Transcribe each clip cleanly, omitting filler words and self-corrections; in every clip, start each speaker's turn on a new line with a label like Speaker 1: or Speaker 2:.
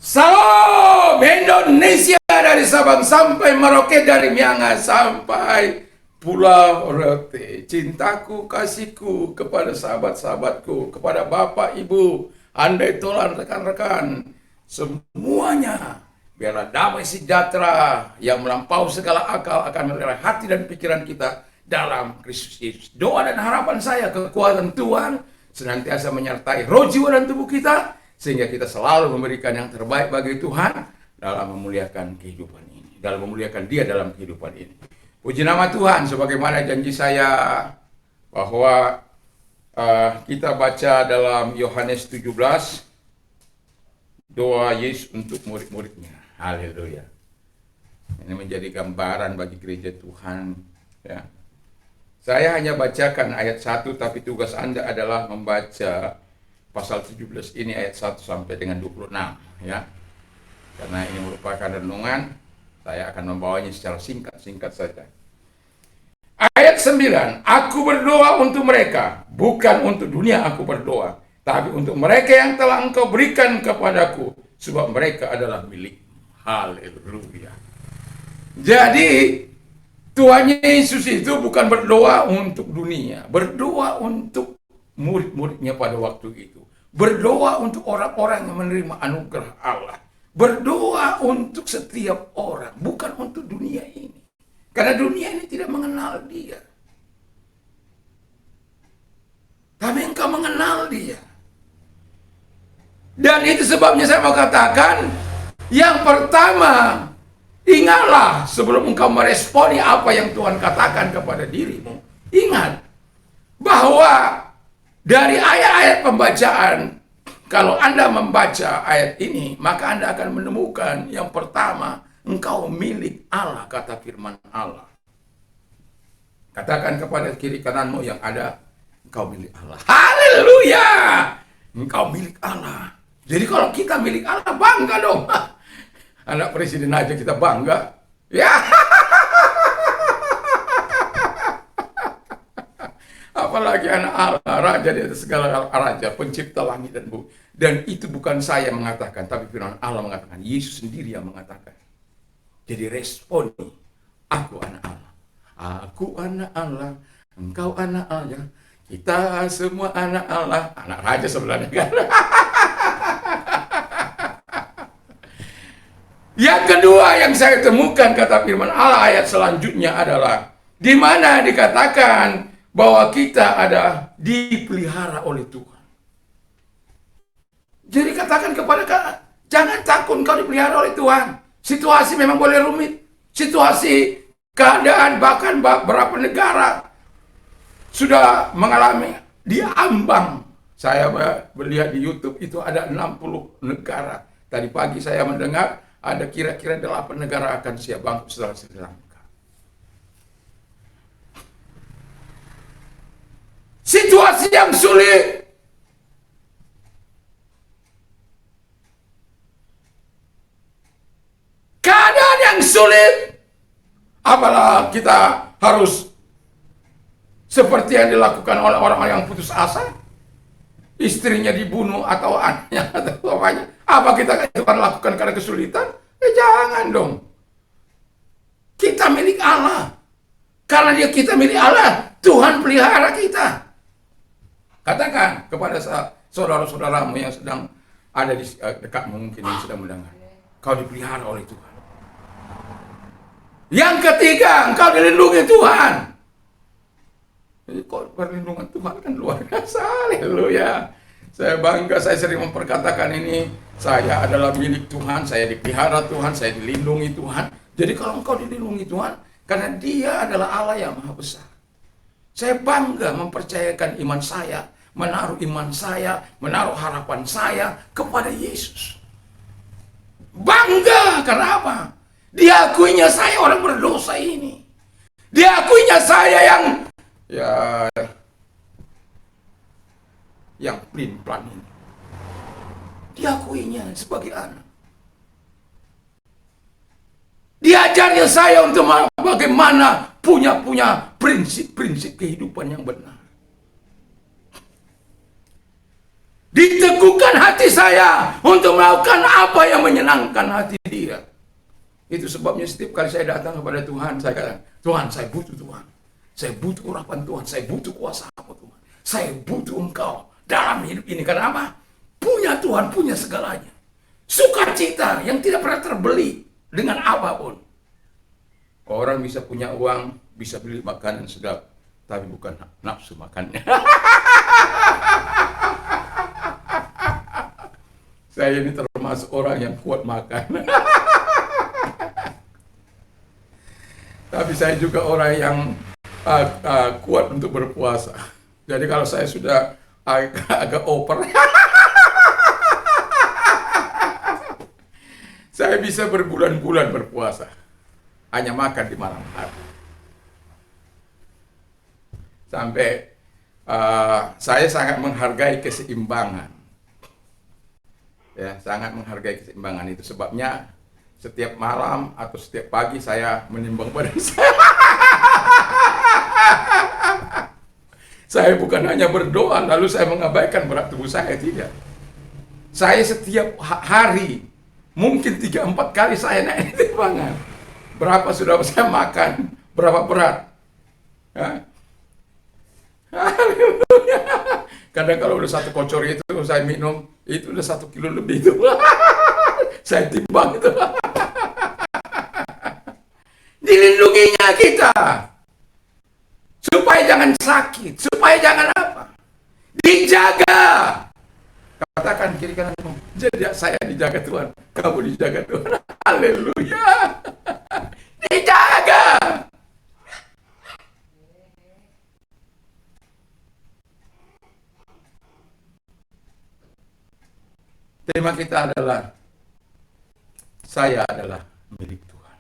Speaker 1: Salam Indonesia, dari Sabang sampai Merauke, dari Miangas sampai Pulau Rote. Cintaku, kasihku kepada sahabat-sahabatku, kepada Bapak, Ibu, andai tolan, rekan-rekan, semuanya. Biarlah damai sejahtera yang melampaui segala akal akan melera hati dan pikiran kita dalam Kristus Yesus. Doa dan harapan saya, kekuatan Tuhan senantiasa menyertai roh, jiwa, dan tubuh kita, sehingga kita selalu memberikan yang terbaik bagi Tuhan dalam memuliakan kehidupan ini, dalam memuliakan Dia dalam kehidupan ini. Puji nama Tuhan, sebagaimana janji saya bahwa kita baca dalam Yohanes 17, doa Yesus untuk murid-muridnya. Haleluya. Ini menjadi gambaran bagi gereja Tuhan. Ya. Saya hanya bacakan ayat 1, tapi tugas Anda adalah membaca pasal 17 ini ayat 1 sampai dengan 26, ya. Karena ini merupakan renungan, saya akan membawanya secara singkat saja. Ayat 9, aku berdoa untuk mereka, bukan untuk dunia aku berdoa, tapi untuk mereka yang telah Engkau berikan kepadaku, sebab mereka adalah milik. Haleluya. Jadi Tuhan Yesus itu bukan berdoa untuk dunia, berdoa untuk murid-muridnya pada waktu itu. Berdoa untuk orang-orang yang menerima anugerah Allah. Berdoa untuk setiap orang, bukan untuk dunia ini. Karena dunia ini tidak mengenal Dia. Tapi Engkau mengenal Dia. Dan itu sebabnya saya mau katakan, yang pertama, ingatlah sebelum engkau meresponi apa yang Tuhan katakan kepada dirimu. Ingat bahwa dari ayat-ayat pembacaan, kalau Anda membaca ayat ini, maka Anda akan menemukan yang pertama, engkau milik Allah, kata firman Allah. Katakan kepada kiri kananmu yang ada, engkau milik Allah. Haleluya! Engkau milik Allah. Jadi kalau kita milik Allah, bangga dong. Anak presiden aja kita bangga. Ya. Apalagi anak Allah, raja di atas segala raja, pencipta langit dan bumi. Dan itu bukan saya yang mengatakan, tapi firman Allah mengatakan, Yesus sendiri yang mengatakan. Jadi responi, aku anak Allah. Aku anak Allah, engkau anak Allah, kita semua anak Allah. Anak raja sebenarnya kan. Yang kedua yang saya temukan, kata firman Allah ayat selanjutnya adalah, di mana dikatakan bahwa kita ada dipelihara oleh Tuhan. Jadi katakan kepada kalian, jangan takut kau dipelihara oleh Tuhan. Situasi memang boleh rumit. Situasi, keadaan, bahkan beberapa negara sudah mengalami diambang. Saya melihat di YouTube itu ada 60 negara. Tadi pagi saya mendengar ada kira-kira 8 negara akan siap bangkrut setelah Sri Lanka. Situasi yang sulit. Keadaan yang sulit. Apalah kita harus seperti yang dilakukan oleh orang-orang yang putus asa. Istrinya dibunuh atau anaknya atau apanya. Apa kita akan lakukan karena kesulitan? Jangan dong. Kita milik Allah. Karena kita milik Allah, Tuhan pelihara kita. Katakan kepada saudara-saudaramu yang sedang ada di dekatmu, mungkin yang sedang mendengar. Kau dipelihara oleh Tuhan. Yang ketiga, engkau dilindungi Tuhan. Kok perlindungan Tuhan kan luar biasa. Haleluya. Saya bangga, saya sering memperkatakan ini. Saya adalah milik Tuhan, saya dipelihara Tuhan, saya dilindungi Tuhan. Jadi kalau engkau dilindungi Tuhan, karena Dia adalah Allah yang maha besar. Saya bangga mempercayakan iman saya, menaruh iman saya, menaruh harapan saya kepada Yesus. Bangga, karena apa? Diakuinya saya orang berdosa ini. Diakuinya saya yang pelin-pelan ini. Diakuinya sebagai anak. Diajarnya saya untuk bagaimana punya prinsip-prinsip kehidupan yang benar. Diteguhkan hati saya untuk melakukan apa yang menyenangkan hati Dia. Itu sebabnya setiap kali saya datang kepada Tuhan, saya katakan, Tuhan, saya butuh Tuhan. Saya butuh urapan Tuhan, saya butuh kuasa-Mu Tuhan. Saya butuh Engkau dalam hidup ini. Karena apa? Punya Tuhan, punya segalanya. Sukacita yang tidak pernah terbeli dengan apapun. Orang bisa punya uang, bisa beli makanan sedap, tapi bukan nafsu makannya. Saya ini termasuk orang yang kuat makan. Tapi saya juga orang yang kuat untuk berpuasa. Jadi kalau saya sudah agak over, saya bisa berbulan-bulan berpuasa. Hanya makan di malam hari. Sampai saya sangat menghargai keseimbangan. Ya, sangat menghargai keseimbangan. Itu sebabnya setiap malam atau setiap pagi saya menimbang badan saya. Saya bukan hanya berdoa lalu saya mengabaikan berat tubuh saya, tidak. Saya setiap hari mungkin 3-4 kali saya naik timbangan. Berapa sudah saya makan, berapa berat. Ya. Kadang kalau udah 1 kocor itu saya minum, itu udah 1 kilo lebih itu. Saya timbang itu. Dilindunginya kita. Supaya jangan sakit, supaya jangan apa. Dijaga. Katakan kiri kananmu, jadi saya dijaga Tuhan, kamu dijaga Tuhan. Haleluya. Dijaga. Tema kita adalah saya adalah milik Tuhan.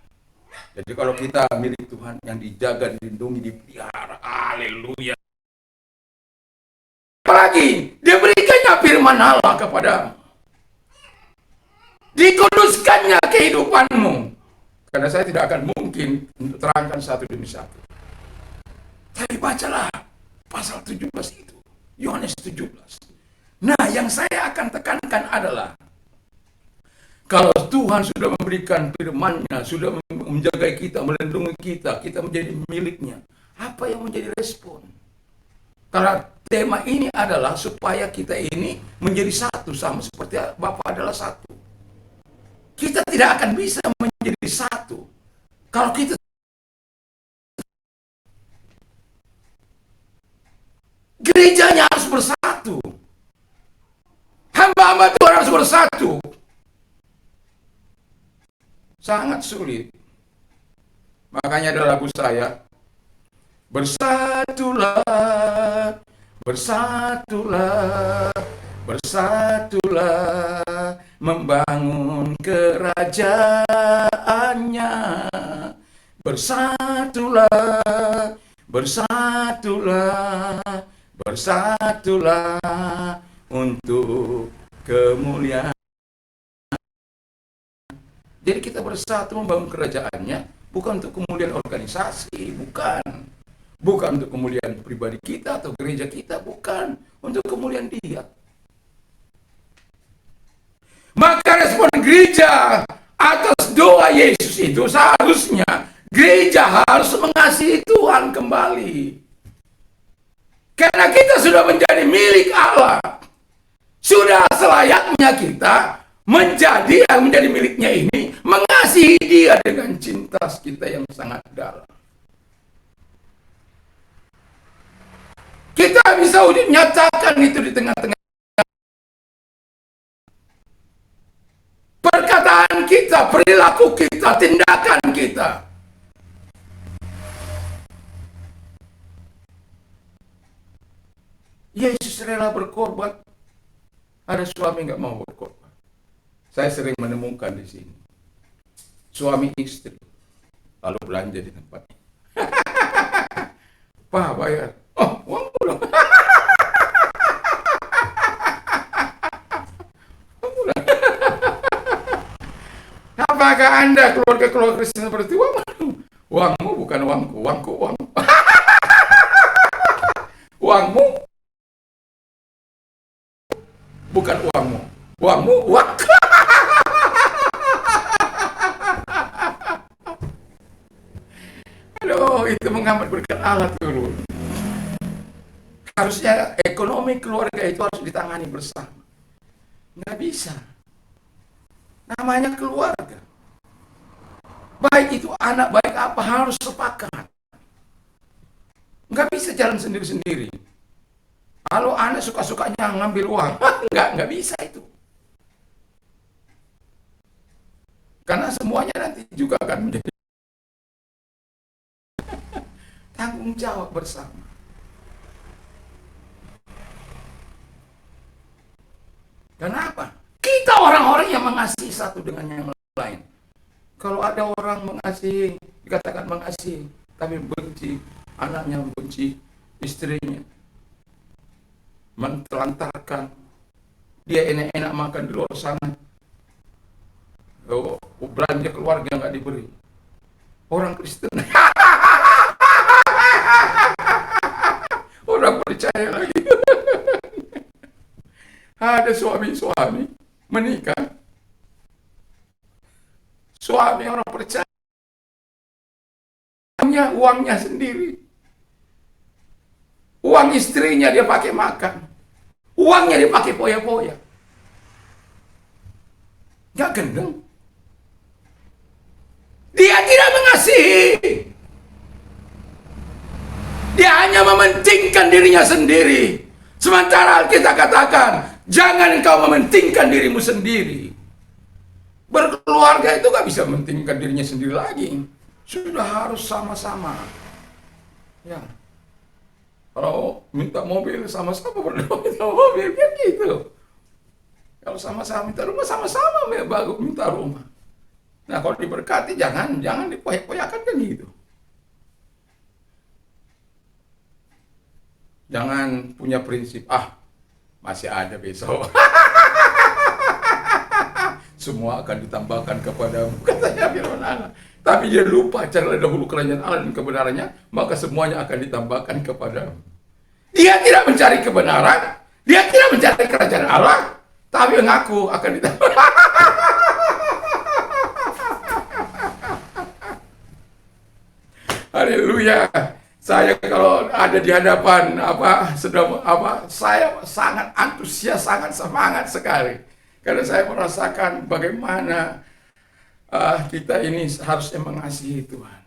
Speaker 1: Jadi kalau kita milik Tuhan, yang dijaga, dilindungi, dipelihara. Haleluya. Apalagi diberikannya firman Allah kepadamu. Dikuduskannya kehidupanmu. Karena saya tidak akan mungkin untuk terangkan satu demi satu. Tapi bacalah pasal 17 itu. Yohanes 17. Nah, yang saya akan tekankan adalah kalau Tuhan sudah memberikan firman-Nya, sudah menjaga kita, melindungi kita, kita menjadi miliknya. Apa yang menjadi respon? Karena tema ini adalah supaya kita ini menjadi satu, sama seperti Bapa adalah satu. Kita tidak akan bisa menjadi satu kalau kita gerejanya harus bersatu. Hamba-hamba Tuhan harus bersatu. Sangat sulit. Makanya ada lagu saya, bersatulah, bersatulah, bersatulah, membangun kerajaannya. Bersatulah, bersatulah, bersatulah, untuk kemuliaan. Jadi kita bersatu membangun kerajaannya, bukan untuk kemuliaan organisasi, bukan. Bukan untuk kemuliaan pribadi kita atau gereja kita, bukan. Untuk kemuliaan Dia. Maka respon gereja atas doa Yesus itu seharusnya gereja harus mengasihi Tuhan kembali. Karena kita sudah menjadi milik Allah. Sudah selayaknya kita menjadi miliknya ini, mengasihi Dia dengan cinta kita yang sangat dalam. Kita bisa nyatakan itu di tengah-tengah perkataan kita, perilaku kita, tindakan kita. Yesus rela berkorban. Ada suami nggak mau berkorban. Saya sering menemukan di sini suami istri lalu belanja di tempat ini. Pak bayar. Oh, uang pulang. Apakah Anda keluarga Kristen seperti uangmu? Uangmu bukan uangku, uangku uangmu. Uangmu bukan uangmu. Uangmu, uang. Aduh, itu menghambat berkat Allah turun. Harusnya ekonomi keluarga itu harus ditangani bersama. Nggak bisa. Namanya keluarga. Baik itu anak, baik apa, harus sepakat. Nggak bisa jalan sendiri-sendiri. Kalau anak suka-sukanya ngambil uang, nggak bisa itu. Karena semuanya nanti juga akan menjadi tanggung jawab bersama. Kenapa? Kita orang-orang yang mengasihi satu dengan yang lain. Kalau ada orang mengasihi, dikatakan mengasihi, tapi benci anaknya, benci istrinya, mentelantarkan, dia enak-enak makan di luar sana, belanja keluarga nggak diberi. Orang Kristen, orang percaya lagi. Ada suami-suami menikah, suami orang percaya, uangnya sendiri, uang istrinya dia pakai makan, uangnya dia pakai poya-poya, nggak gendeng. Dia tidak mengasihi, dia hanya mementingkan dirinya sendiri. Sementara kita katakan, jangan engkau mementingkan dirimu sendiri. Berkeluarga itu gak bisa mementingkan dirinya sendiri lagi. Sudah harus sama-sama. Ya. Kalau minta mobil, sama-sama berdoa minta mobil, kan gitu. Kalau sama-sama minta rumah, sama-sama minta rumah. Nah, kalau diberkati, jangan dipoyak-poyakan kan gitu. Jangan punya prinsip, masih ada besok. Semua akan ditambahkan kepadamu, katanya firman Allah. Tapi dia lupa, carilah dahulu kerajaan Allah dan kebenarannya, maka semuanya akan ditambahkan kepadamu. Dia tidak mencari kebenaran, dia tidak mencari kerajaan Allah, tapi mengaku akan ditambahkan. Haleluya. Saya kalau ada di hadapan saya sangat antusias, sangat semangat sekali. Karena saya merasakan bagaimana kita ini harusnya mengasihi Tuhan.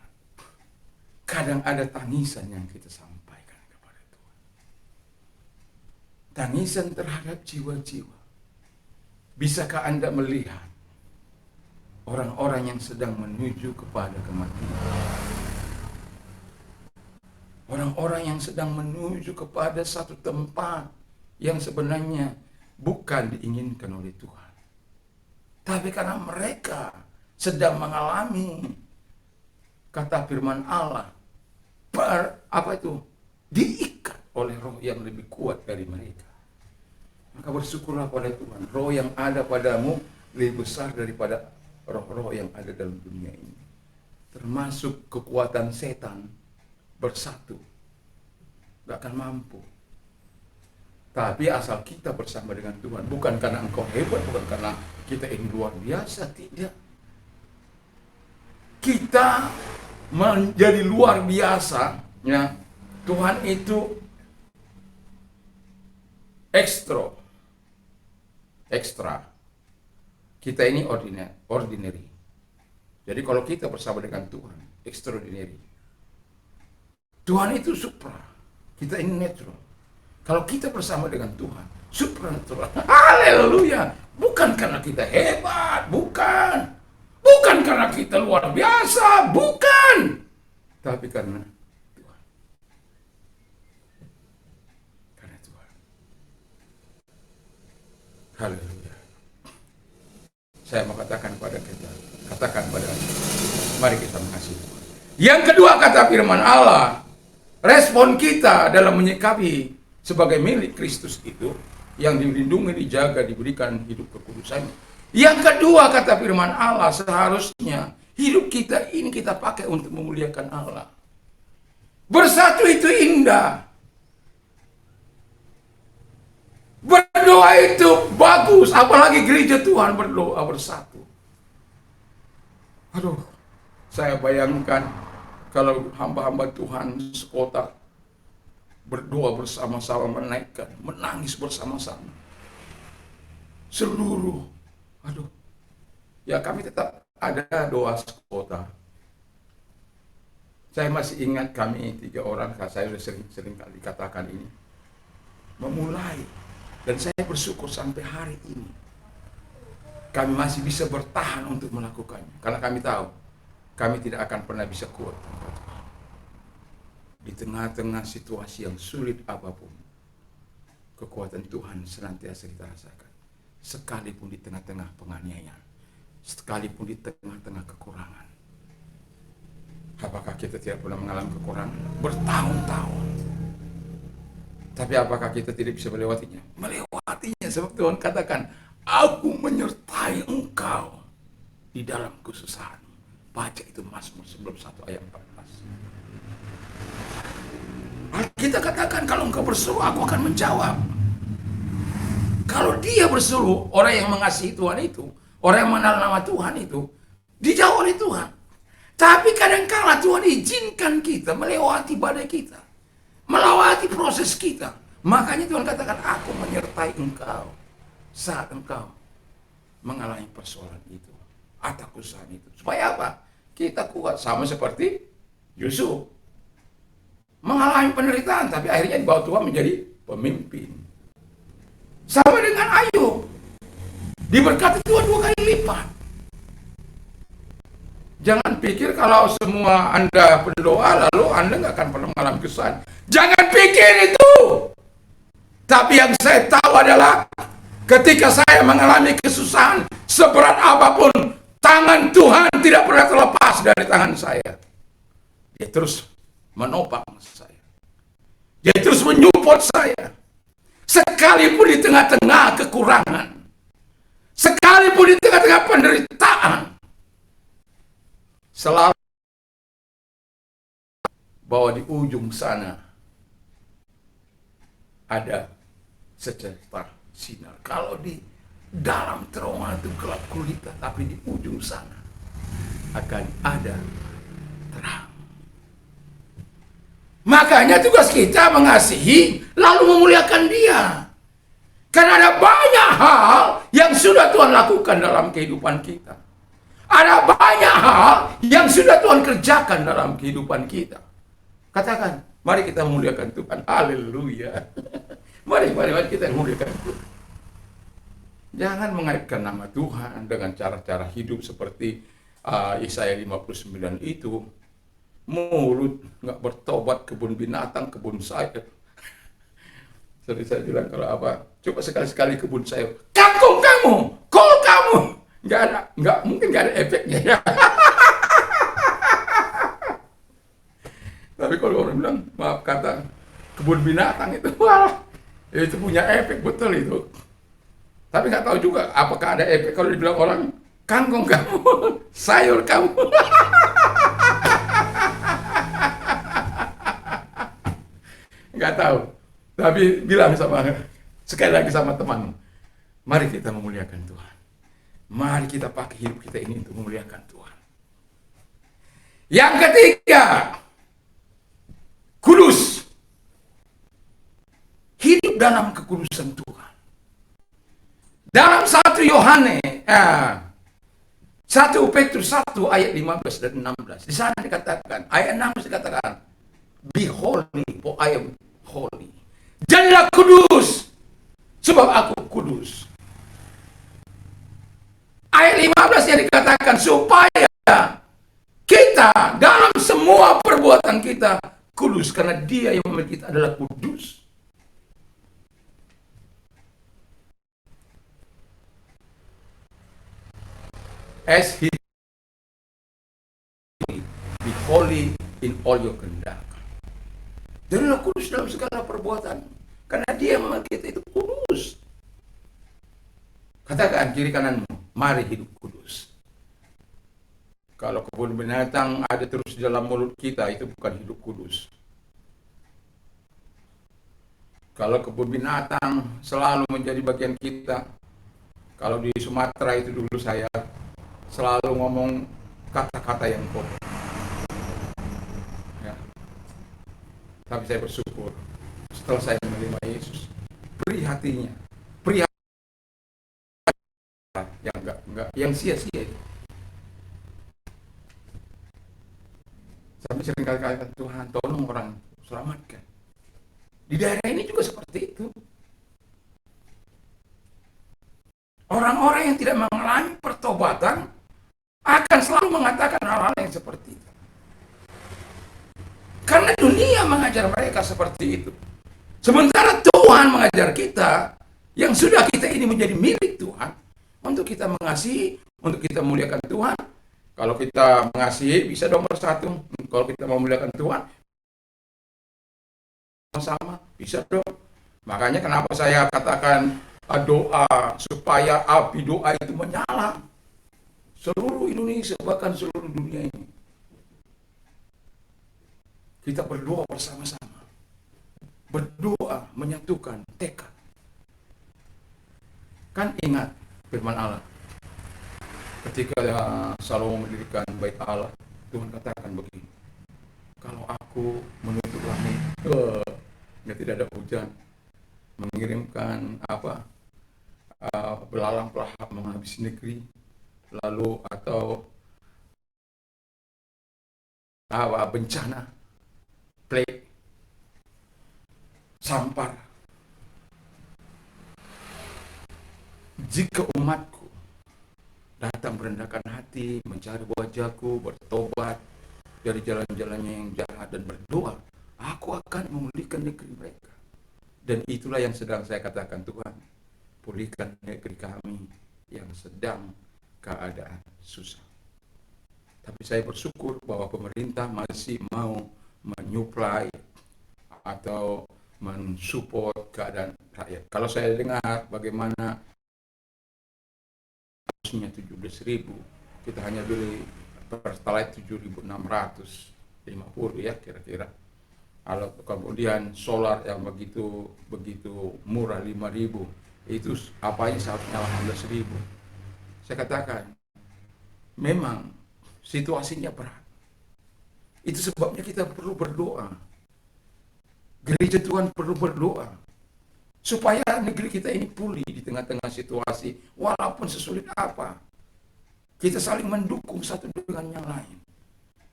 Speaker 1: Kadang ada tangisan yang kita sampaikan kepada Tuhan. Tangisan terhadap jiwa-jiwa. Bisakah Anda melihat orang-orang yang sedang menuju kepada kematian? Orang-orang yang sedang menuju kepada satu tempat yang sebenarnya bukan diinginkan oleh Tuhan. Tapi karena mereka sedang mengalami, kata firman Allah, diikat oleh roh yang lebih kuat dari mereka. Maka bersyukurlah pada Tuhan, roh yang ada padamu lebih besar daripada roh-roh yang ada dalam dunia ini. Termasuk kekuatan setan bersatu, gak akan mampu. Tapi asal kita bersama dengan Tuhan, bukan karena engkau hebat, bukan karena kita ini luar biasa, tidak. Kita menjadi luar biasa, ya. Tuhan itu ekstra. Kita ini ordinary. Jadi kalau kita bersama dengan Tuhan, extraordinary. Tuhan itu supra, kita ini natural. Kalau kita bersama dengan Tuhan, supranatural. Haleluya! Bukan karena kita hebat, bukan karena kita luar biasa, bukan. Tapi karena Tuhan. Karena Tuhan. Haleluya. Saya mau katakan pada kita, mari kita mengasihi Tuhan. Yang kedua, kata firman Allah, respon kita dalam menyikapi sebagai milik Kristus itu yang dilindungi, dijaga, diberikan hidup kekudusan. Yang kedua, kata firman Allah, seharusnya hidup kita ini kita pakai untuk memuliakan Allah. Bersatu itu indah. Berdoa itu Bagus, apalagi gereja Tuhan berdoa bersatu. Aduh, saya bayangkan kalau hamba-hamba Tuhan sekota berdoa bersama-sama, menaikkan, menangis bersama-sama. Seluruh, aduh, ya kami tetap ada doa sekota. Saya masih ingat kami 3 orang, saya sudah sering kali katakan ini, memulai, dan saya bersyukur sampai hari ini kami masih bisa bertahan untuk melakukannya, karena kami tahu kami tidak akan pernah bisa kuat tanpa Tuhan. Di tengah-tengah situasi yang sulit apapun, kekuatan Tuhan senantiasa kita rasakan. Sekalipun di tengah-tengah penganiayaan, sekalipun di tengah-tengah kekurangan. Apakah kita tidak pernah mengalami kekurangan bertahun-tahun? Tapi apakah kita tidak bisa melewatinya? Melewatinya, sebab Tuhan katakan, aku menyertai engkau di dalam kesusahan. Baca itu Mazmur 91 ayat 14. Kita katakan, kalau engkau berseru, aku akan menjawab. Kalau dia berseru, orang yang mengasihi Tuhan itu, orang yang mengenal nama Tuhan itu, dijawab oleh Tuhan. Tapi kadangkala Tuhan izinkan kita melewati badai kita, melewati proses kita. Makanya Tuhan katakan, aku menyertai engkau saat engkau mengalami persoalan itu atau kesusahan itu. Supaya apa? Kita kuat, sama seperti Yusuf. Mengalami penderitaan, tapi akhirnya dibawa Tuhan menjadi pemimpin. Sama dengan Ayub, diberkati Tuhan 2 kali lipat. Jangan pikir kalau semua Anda berdoa lalu Anda nggak akan pernah mengalami kesusahan. Jangan pikir itu. Tapi yang saya tahu adalah ketika saya mengalami kesusahan seberat apapun, tangan Tuhan tidak pernah terlepas dari tangan saya. Dia terus menopang saya. Dia terus menyupport saya. Sekalipun di tengah-tengah kekurangan, sekalipun di tengah-tengah penderitaan, selalu bahwa di ujung sana ada secercah sinar. Kalau di dalam terowongan itu gelap gulita, tapi di ujung sana akan ada terang. Makanya tugas kita mengasihi lalu memuliakan Dia. Karena ada banyak hal yang sudah Tuhan lakukan dalam kehidupan kita. Ada banyak hal yang sudah Tuhan kerjakan dalam kehidupan kita. Katakan, mari kita memuliakan Tuhan. Haleluya. Mari kita memuliakan Tuhan. Jangan mengaitkan nama Tuhan dengan cara-cara hidup seperti Yesaya 59 itu. Mulut nggak bertobat, kebun binatang, kebun sayur. Jadi saya bilang, kalau apa, coba sekali-sekali kebun sayur, kangkung kamu, kol kamu, nggak mungkin nggak ada efeknya ya. Tapi kalau orang bilang, maaf kata, kebun binatang itu, wah, itu punya efek betul itu. Tapi nggak tahu juga apakah ada efek kalau dibilang orang, kangkung kamu, sayur kamu. Nggak tahu, tapi bilang sekali lagi sama teman, mari kita memuliakan Tuhan. Mari kita pakai hidup kita ini untuk memuliakan Tuhan. Yang ketiga, kudus. Hidup dalam kekudusan Tuhan. Dalam 1 Yohanes 1 Petrus 1 ayat 15 dan 16. Di sana dikatakan, ayat 16 dikatakan, be holy, for I am holy. Jadilah kudus, sebab aku kudus. Ayat 15 yang dikatakan, supaya kita dalam semua perbuatan kita kudus, karena Dia yang memiliki kita adalah kudus. As He be holy in all your conduct. Jadilah kudus dalam segala perbuatan, karena Dia memiliki kita itu kudus. Katakan kiri kananmu, mari hidup kudus. Kalau kebun binatang ada terus di dalam mulut kita, itu bukan hidup kudus. Kalau kebun binatang selalu menjadi bagian kita, Kalau di Sumatera itu dulu saya selalu ngomong kata-kata yang kotor. Ya. Tapi saya bersyukur setelah saya menerima Yesus, beri hatinya, beri yang enggak yang sia-sia itu. Sampai sering kali katakan, Tuhan tolong orang selamatkan. Di daerah ini juga seperti itu. Orang-orang yang tidak mengalami pertobatan akan selalu mengatakan hal-hal yang seperti itu. Karena dunia mengajar mereka seperti itu. Sementara Tuhan mengajar kita, yang sudah kita ini menjadi milik Tuhan, untuk kita mengasihi, untuk kita memuliakan Tuhan. Kalau kita mengasihi, bisa nomor satu. Kalau kita memuliakan Tuhan, sama bisa dong. Makanya kenapa saya katakan doa supaya api doa itu menyala seluruh Indonesia, bahkan seluruh dunia ini. Kita berdoa bersama-sama, berdoa menyatukan tekad. Kan ingat firman Allah, ketika Salomo mendirikan bait Allah, Tuhan katakan begini, kalau aku menutup langit, tidak ada hujan, mengirimkan belalang pelahap menghabisi negeri, lalu atau bencana, plague, sampar. Jika umatku datang merendahkan hati, mencari wajahku, bertobat dari jalan-jalannya yang jahat dan berdoa, aku akan memulihkan negeri mereka. Dan itulah yang sedang saya katakan, Tuhan, pulihkan negeri kami yang sedang keadaan susah. Tapi saya bersyukur bahwa pemerintah masih mau menyuplai atau mensupport keadaan rakyat. Kalau saya dengar bagaimana harusnya 17.000, kita hanya beli Pertalite 7.650 ya kira-kira. Kalau kemudian solar yang begitu murah 5.000, itu apanya seharusnya 18.000. Saya katakan, memang situasinya berat. Itu sebabnya kita perlu berdoa. Gereja Tuhan perlu berdoa supaya negeri kita ini pulih di tengah-tengah situasi, walaupun sesulit apa. Kita saling mendukung satu dengan yang lain.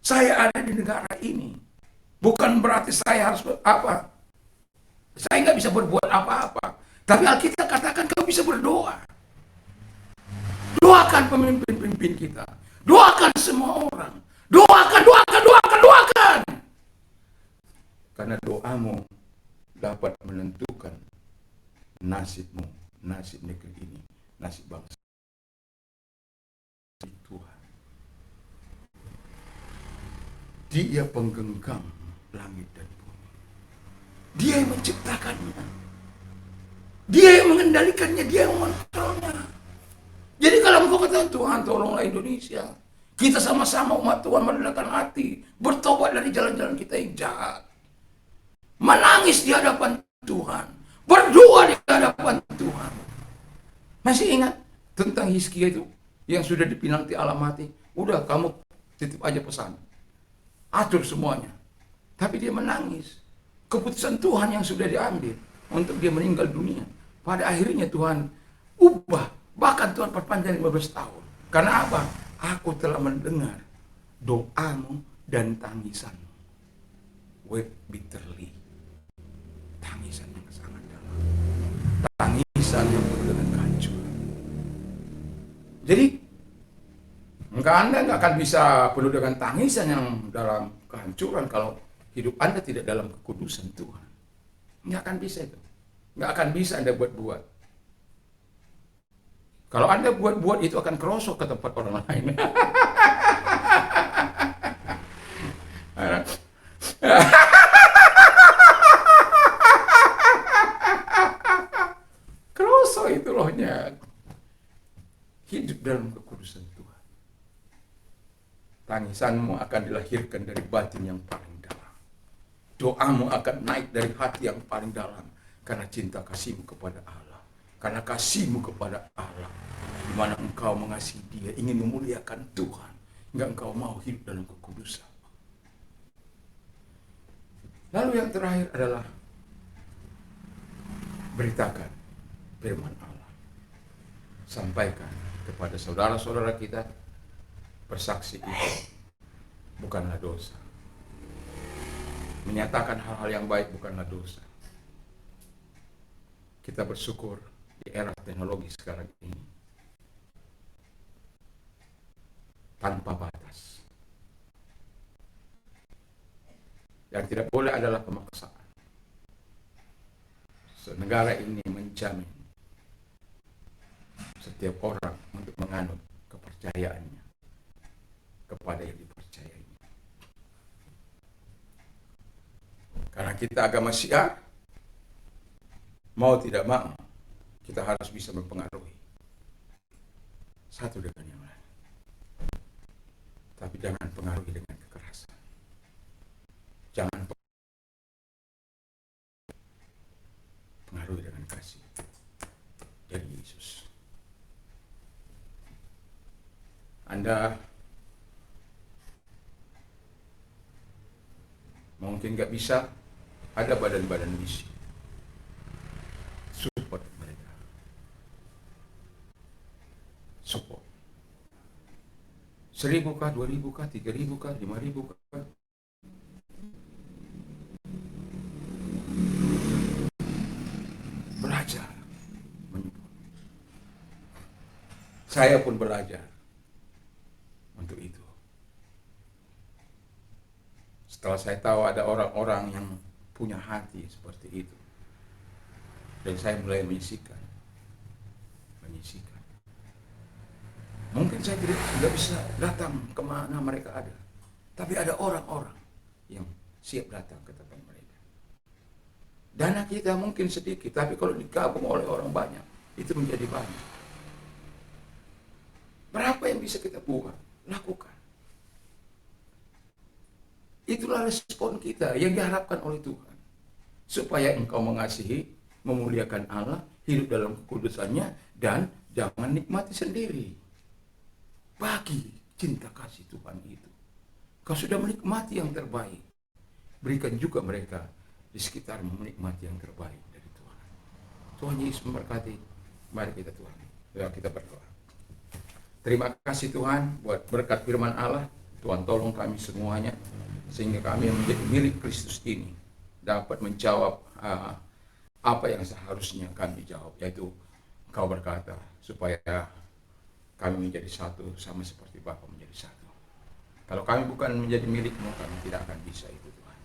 Speaker 1: Saya ada di negara ini, bukan berarti saya harus saya nggak bisa berbuat apa-apa. Tapi Alkitab katakan kau bisa berdoa. Doakan pemimpin-pemimpin kita. Doakan semua orang. Doakan. Karena doamu dapat menentukan nasibmu, nasib negeri ini, nasib bangsa. Tuhan, Dia penggenggam langit dan bumi. Dia yang menciptakannya. Dia yang mengendalikannya, Dia yang mengontrolnya. Jadi kalau engkau katakan, Tuhan tolonglah Indonesia, kita sama-sama umat Tuhan merendahkan hati, bertobat dari jalan-jalan kita yang jahat, menangis di hadapan Tuhan, berdoa di hadapan Tuhan. Masih ingat tentang Hizkia itu yang sudah dipinanti Allah mati? Udah, kamu titip aja pesan, atur semuanya. Tapi dia menangis. Keputusan Tuhan yang sudah diambil untuk dia meninggal dunia, pada akhirnya Tuhan ubah. Bahkan Tuhan perpanjang 15 tahun. Karena apa? Aku telah mendengar doamu dan tangisanmu. Weep bitterly. Tangisan yang sangat dalam. Tangisan yang penuh dengan kehancuran. Jadi, Anda nggak akan bisa penuh dengan tangisan yang dalam kehancuran kalau hidup Anda tidak dalam kekudusan Tuhan. Nggak akan bisa itu. Nggak akan bisa Anda buat-buat. Kalau Anda buat-buat, itu akan kerosok ke tempat orang lain. Kerosok itu rohnya. Hidup dalam kekudusan Tuhan. Tangisanmu akan dilahirkan dari batin yang paling dalam. Doamu akan naik dari hati yang paling dalam karena cinta kasihmu kepada Allah. karena kasihmu kepada Allah, di mana engkau mengasihi Dia, ingin memuliakan Tuhan, hingga engkau mau hidup dalam kekudusan. Lalu yang terakhir adalah beritakan firman Allah. Sampaikan kepada saudara-saudara kita, bersaksi itu bukanlah dosa. Menyatakan hal-hal yang baik bukanlah dosa. Kita bersyukur di era teknologi sekarang ini tanpa batas. Yang tidak boleh adalah pemaksaan. Negara ini menjamin setiap orang untuk menganut kepercayaannya kepada yang dipercayainya. Karena kita agama Syiah, mau tidak mau, kita harus bisa mempengaruhi satu dengan yang lain. Tapi jangan pengaruhi dengan kekerasan. Jangan pengaruhi dengan kasih dari Yesus. Anda mungkin nggak bisa, ada badan-badan misi. Support mereka. Support. 1.000 kah, 2.000 kah, 3.000 kah, 5.000 kah? Belajar menyupport. Saya pun belajar untuk itu. Setelah saya tahu ada orang-orang yang punya hati seperti itu, dan saya mulai menyisihkan. Mungkin saya tidak bisa datang kemana mereka ada, tapi ada orang-orang yang siap datang ke tempat mereka. Dana kita mungkin sedikit, tapi kalau digabung oleh orang banyak, itu menjadi banyak. Berapa yang bisa kita buat? Lakukan. Itulah respon kita yang diharapkan oleh Tuhan. Supaya engkau mengasihi, memuliakan Allah, hidup dalam kekudusannya, dan jangan nikmati sendiri. Bagi cinta kasih Tuhan itu. Kau sudah menikmati yang terbaik. Berikan juga mereka di sekitar menikmati yang terbaik dari Tuhan. Tuhan Yesus memberkati. Mari kita Tuhan. Ya, kita berdoa. Terima kasih Tuhan buat berkat firman Allah. Tuhan tolong kami semuanya, sehingga kami yang menjadi milik Kristus ini dapat menjawab apa yang seharusnya kami jawab, yaitu Engkau berkata supaya kami menjadi satu sama seperti Bapa menjadi satu. Kalau kami bukan menjadi milik-Mu, kami tidak akan bisa itu Tuhan.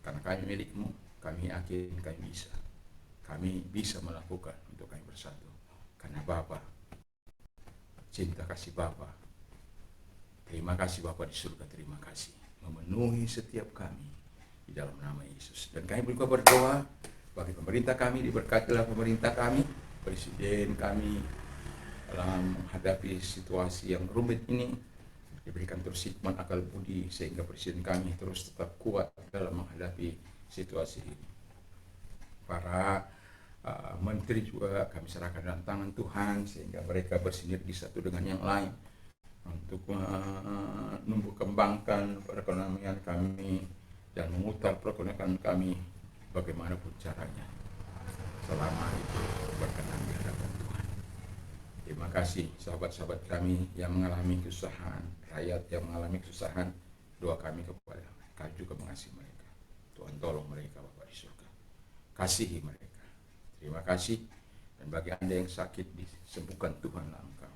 Speaker 1: Karena kami milik-Mu, kami yakin kami bisa. Kami bisa melakukan untuk kami bersatu. Karena Bapa, cinta kasih Bapa. Terima kasih Bapa di surga, terima kasih. Memenuhi setiap kami di dalam nama Yesus. Dan kami juga berdoa bagi pemerintah kami, diberkatilah pemerintah kami, presiden kami, dalam menghadapi situasi yang rumit ini, diberikan terus hikmat akal budi sehingga presiden kami terus tetap kuat dalam menghadapi situasi ini. Para menteri juga kami serahkan dalam tangan Tuhan sehingga mereka bersinergi satu dengan yang lain untuk menumbuh kembangkan perekonomian kami dan memutar perekonomian kami bagaimanapun caranya selama itu berkenan di hadapan Tuhan. Terima kasih sahabat-sahabat kami yang mengalami kesusahan, rakyat yang mengalami kesusahan. Doa kami kepada kami juga mengasihi mereka. Tuhan tolong mereka Bapa di surga. Kasihi mereka. Terima kasih. Dan bagi Anda yang sakit, disembuhkan Tuhanlah engkau.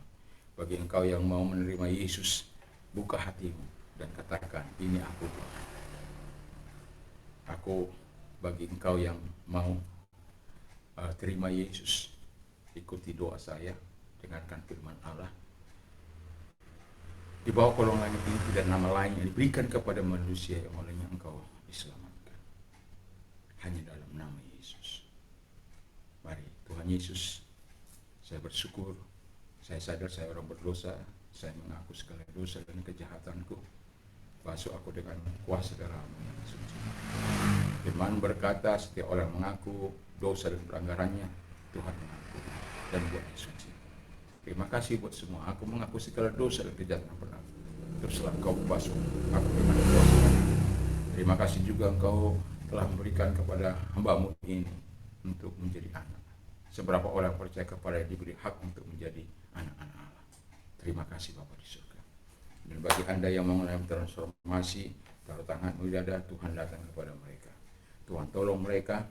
Speaker 1: Bagi engkau yang mau menerima Yesus, buka hatimu dan katakan, ini aku Tuhan. Aku bagi engkau yang mau terima Yesus, ikuti doa saya. Dengarkan firman Allah. Di bawah kolong langit ini tidak nama lain yang diberikan kepada manusia yang olehnya engkau diselamatkan. Hanya dalam nama Yesus. Mari Tuhan Yesus, saya bersyukur. Saya sadar saya orang berdosa. Saya mengaku segala dosa dan kejahatanku. Basuh aku dengan kuasa darah-Mu yang suci. Firman berkata, setiap orang mengaku dosa dan pelanggarannya, Tuhan mengampuni. dan buat yang suci. Terima kasih buat semua. Aku mengaku segala dosa dan kejahatan yang pernah. Teruslah Engkau basuh aku dengan kuasa. Terima kasih juga Engkau telah memberikan kepada hamba-Mu ini untuk menjadi anak. Seberapa orang percaya kepada yang diberi hak untuk menjadi anak-anak Allah. Terima kasih Bapa di surga. Dan bagi Anda yang mau mengalami transformasi, taruh tangan-Mu di dada, Tuhan datang kepada mereka. Tuhan tolong mereka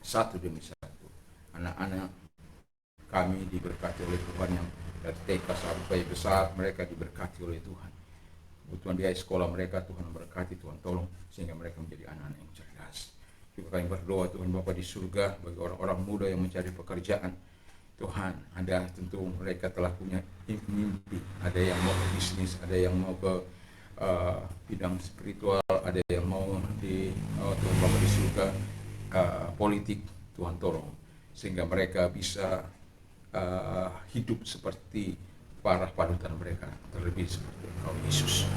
Speaker 1: satu demi satu. Anak-anak kami diberkati oleh Tuhan yang dari TK sampai besar, mereka diberkati oleh Tuhan. Kebutuhan biaya sekolah mereka Tuhan memberkati, Tuhan tolong sehingga mereka menjadi anak-anak yang cerdas. Juga kami berdoa Tuhan Bapa di surga bagi orang-orang muda yang mencari pekerjaan. Tuhan, ada tentu mereka telah punya mimpi, ada yang mau ke bisnis, ada yang mau ke bidang spiritual, ada yang mau di Tuhan Bapa di surga politik. Tuhan tolong sehingga mereka bisa hidup seperti para panutan mereka, terlebih seperti Engkau Yesus.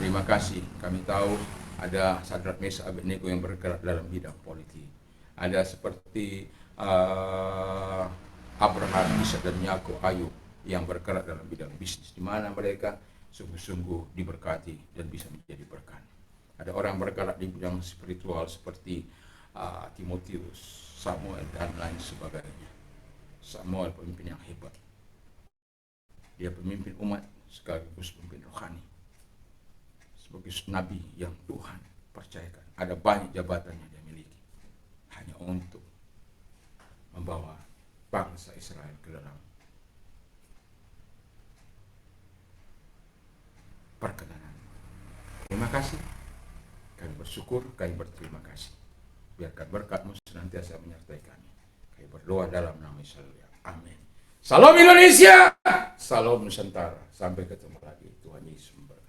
Speaker 1: Terima kasih. Kami tahu ada Sadrak Mesak Abednego yang bergerak dalam bidang politik, ada seperti Abraham, Ishak dan Yakub, Ayub yang bergerak dalam bidang bisnis, di mana mereka sungguh-sungguh diberkati dan bisa menjadi berkat. Ada orang bergerak di bidang spiritual seperti Timotius, Samuel dan lain sebagainya. Samuel pemimpin yang hebat. Dia pemimpin umat sekaligus pemimpin rohani. Sebagai nabi yang Tuhan percayakan. Ada banyak jabatan yang dia miliki. Hanya untuk membawa bangsa Israel ke dalam perkenanan. Terima kasih. Kami bersyukur, kami berterima kasih. Biarkan berkat-Mu senantiasa menyertai kami. Kami berdoa dalam nama Yesus. Amin. Salam Indonesia, salam Nusantara. Sampai ketemu lagi. Tuhan Yesus memberkati.